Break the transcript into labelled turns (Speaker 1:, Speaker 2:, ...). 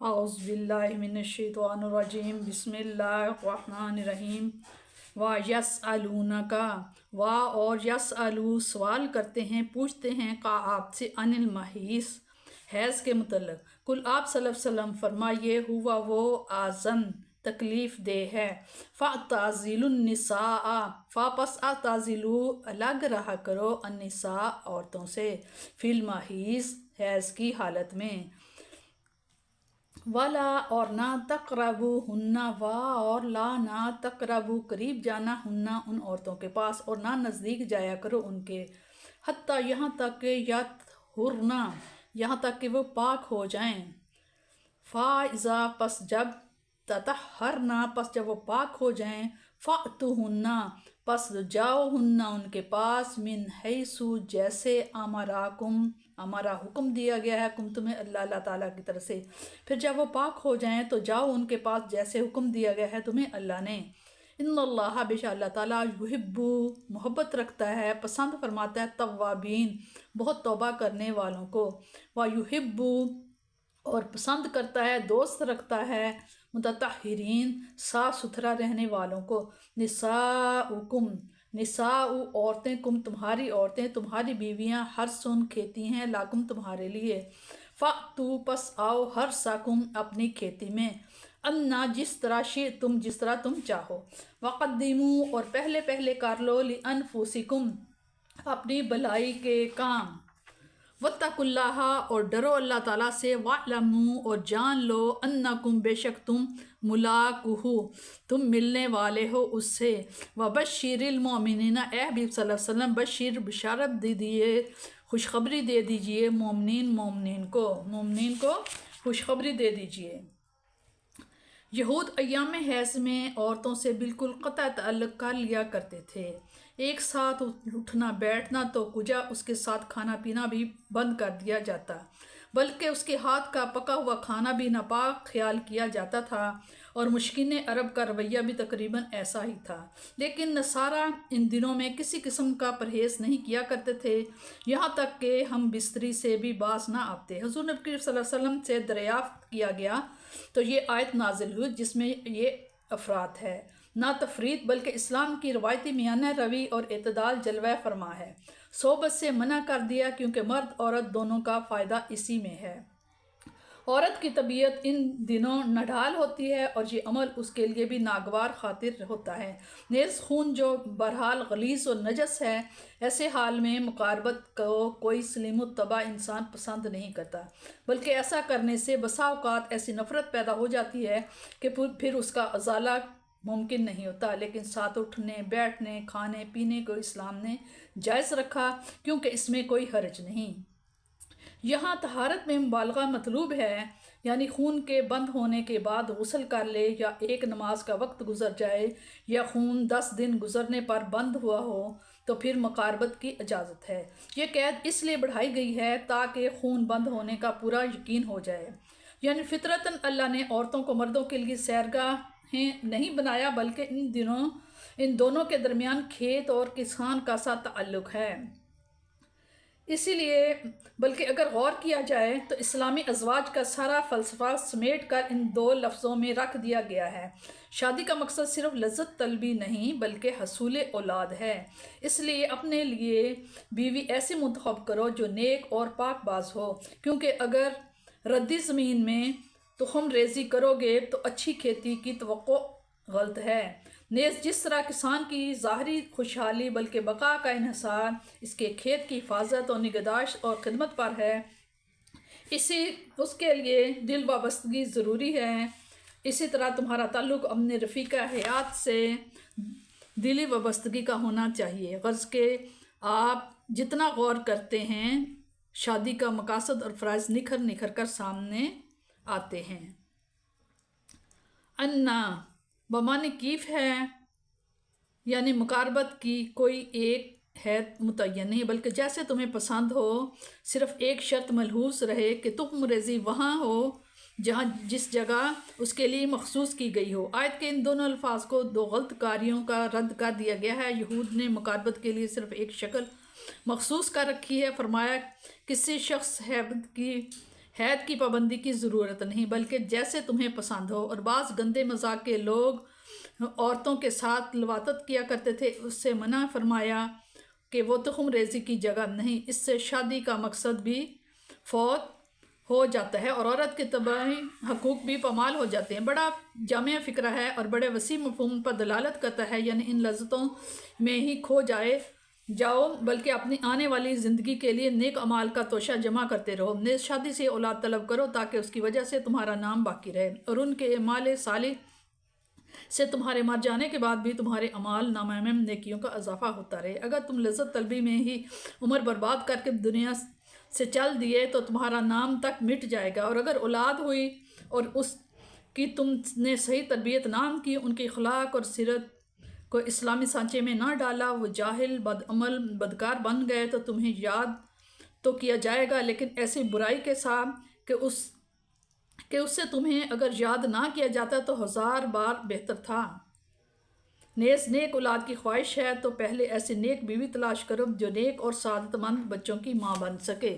Speaker 1: اعوذ باللہ من الشیطان الرجیم بسم اللہ الرحمن الرحیم وا یسألونکا وا اور یسألو سوال کرتے ہیں پوچھتے ہیں کا آپ سے عن المحیض حیض کے متعلق کل آپ صلی اللہ علیہ وسلم فرمائیے ہوا وہ آزن تکلیف دہ ہے فَاعْتَزِلُوا النِّسَاءَ پس اعتزلو الگ رہا کرو النساء عورتوں سے فی المحیض حیض کی حالت میں ولا اور نہ تقربو ہننا وا اور لا نہ تقربو قریب جانا ہننا ان عورتوں کے پاس اور نہ نزدیک جایا کرو ان کے حتیٰ یہاں تک کہ یطہرنا یہاں تک کہ وہ پاک ہو جائیں فائزہ پس جب تطہرنا پس جب وہ پاک ہو جائیں فأتوہنہ پس جاؤ ہننا ان کے پاس من حیثو جیسے ہمارا حکم دیا گیا ہے تمہیں اللہ تعالیٰ کی طرف سے پھر جب وہ پاک ہو جائیں تو جاؤ ان کے پاس جیسے حکم دیا گیا ہے تمہیں اللہ نے ان اللہ بے شک اللہ تعالیٰ یحب محبت رکھتا ہے پسند فرماتا ہے توابین بہت توبہ کرنے والوں کو ویحب اور پسند کرتا ہے دوست رکھتا ہے متطہرین صاف ستھرا رہنے والوں کو نساؤکم نساء عورتیں کم تمہاری عورتیں تمہاری بیویاں حرثن کھیتی ہیں لاکم تمہارے لیے فأتو پس آؤ حرثکم اپنی کھیتی میں انا جس طرح شئتم جس طرح تم چاہو وقدموا اور پہلے پہلے کر لو لانفسکم اپنی بھلائی کے کام واتقوا اللہ اور ڈرو اللہ تعالیٰ سے واعلموا اور جان لو انکم بے شک تم ملاقوہ تم ملنے والے ہو اس سے وبشر المؤمنین اے حبیب صلی اللہ علیہ وسلم بشیر بشارت دے دیجیے خوشخبری دے دیجیے مومنین کو خوشخبری دے دیجیے یہود ایام حیض میں عورتوں سے بالکل قطع تعلق کر لیا کرتے تھے ایک ساتھ اٹھنا بیٹھنا تو کجا اس کے ساتھ کھانا پینا بھی بند کر دیا جاتا بلکہ اس کے ہاتھ کا پکا ہوا کھانا بھی ناپاک خیال کیا جاتا تھا اور مشکین عرب کا رویہ بھی تقریباً ایسا ہی تھا لیکن نصارہ ان دنوں میں کسی قسم کا پرہیز نہیں کیا کرتے تھے یہاں تک کہ ہم بستری سے بھی باز نہ آتے حضور نبی صلی اللہ علیہ وسلم سے دریافت کیا گیا تو یہ آیت نازل ہوئی جس میں یہ افراد ہے نہ تفرید بلکہ اسلام کی روایتی میانہ روی اور اعتدال جلوہ فرما ہے صحبت سے منع کر دیا کیونکہ مرد عورت دونوں کا فائدہ اسی میں ہے عورت کی طبیعت ان دنوں نڈھال ہوتی ہے اور یہ عمل اس کے لیے بھی ناگوار خاطر ہوتا ہے نیز خون جو بہرحال غلیظ و نجس ہے ایسے حال میں مقاربت کو کوئی سلیم الطبع انسان پسند نہیں کرتا بلکہ ایسا کرنے سے بسا اوقات ایسی نفرت پیدا ہو جاتی ہے کہ پھر اس کا ازالہ ممکن نہیں ہوتا لیکن ساتھ اٹھنے بیٹھنے کھانے پینے کو اسلام نے جائز رکھا کیونکہ اس میں کوئی حرج نہیں یہاں طہارت میں مبالغہ مطلوب ہے یعنی خون کے بند ہونے کے بعد غسل کر لے یا ایک نماز کا وقت گزر جائے یا خون 10 دن گزرنے پر بند ہوا ہو تو پھر مقاربت کی اجازت ہے یہ قید اس لیے بڑھائی گئی ہے تاکہ خون بند ہونے کا پورا یقین ہو جائے یعنی فطرتاً اللہ نے عورتوں کو مردوں کے لیے سیرگاہیں نہیں بنایا بلکہ ان دونوں کے درمیان کھیت اور کسان کا سا تعلق ہے اسی لیے بلکہ اگر غور کیا جائے تو اسلامی ازواج کا سارا فلسفہ سمیٹ کر ان دو لفظوں میں رکھ دیا گیا ہے شادی کا مقصد صرف لذت طلبی نہیں بلکہ حصول اولاد ہے اس لیے اپنے لیے بیوی ایسی منتخب کرو جو نیک اور پاک باز ہو کیونکہ اگر ردی زمین میں تخم ریزی کرو گے تو اچھی کھیتی کی توقع غلط ہے نیز جس طرح کسان کی ظاہری خوشحالی بلکہ بقا کا انحصار اس کے کھیت کی حفاظت اور نگہداشت اور خدمت پر ہے اس کے لیے دل وابستگی ضروری ہے اسی طرح تمہارا تعلق اپنے رفیقہ حیات سے دلی وابستگی کا ہونا چاہیے غرض کہ آپ جتنا غور کرتے ہیں شادی کا مقاصد اور فرائض نکھر کر سامنے آتے ہیں انا بمعنی کیف ہے یعنی مقاربت کی کوئی ایک حد متعین نہیں بلکہ جیسے تمہیں پسند ہو صرف ایک شرط ملحوظ رہے کہ تخم ریزی وہاں ہو جس جگہ اس کے لیے مخصوص کی گئی ہو آیت کے ان دونوں الفاظ کو دو غلط کاریوں کا رد کر دیا گیا ہے یہود نے مقاربت کے لیے صرف ایک شکل مخصوص کر رکھی ہے فرمایا کسی شخص حید کی پابندی کی ضرورت نہیں، بلکہ جیسے تمہیں پسند ہو۔ اور بعض گندے مزاق کے لوگ عورتوں کے ساتھ لواطت کیا کرتے تھے، اس سے منع فرمایا کہ وہ تخم ریزی کی جگہ نہیں، اس سے شادی کا مقصد بھی فوت ہو جاتا ہے اور عورت کے طبعی حقوق بھی پامال ہو جاتے ہیں۔ بڑا جامع فکرہ ہے اور بڑے وسیع مفہوم پر دلالت کرتا ہے، یعنی ان لذتوں میں ہی کھو جاؤ بلکہ اپنی آنے والی زندگی کے لیے نیک اعمال کا توشہ جمع کرتے رہو۔ نیز شادی سے اولاد طلب کرو تاکہ اس کی وجہ سے تمہارا نام باقی رہے اور ان کے اعمال صالح سے تمہارے مر جانے کے بعد بھی تمہارے اعمال نامہ میں نیکیوں کا اضافہ ہوتا رہے۔ اگر تم لذت طلبی میں ہی عمر برباد کر کے دنیا سے چل دیے تو تمہارا نام تک مٹ جائے گا، اور اگر اولاد ہوئی اور اس کی تم نے صحیح تربیت نہ کی، ان کی اخلاق اور سیرت کو اسلامی سانچے میں نہ ڈالا، وہ جاہل، بدعمل، بدکار بن گئے تو تمہیں یاد تو کیا جائے گا لیکن ایسی برائی کے ساتھ کہ اس سے تمہیں اگر یاد نہ کیا جاتا تو 1000 بار بہتر تھا۔ نیز نیک اولاد کی خواہش ہے تو پہلے ایسی نیک بیوی تلاش کرو جو نیک اور سعادت مند بچوں کی ماں بن سکے۔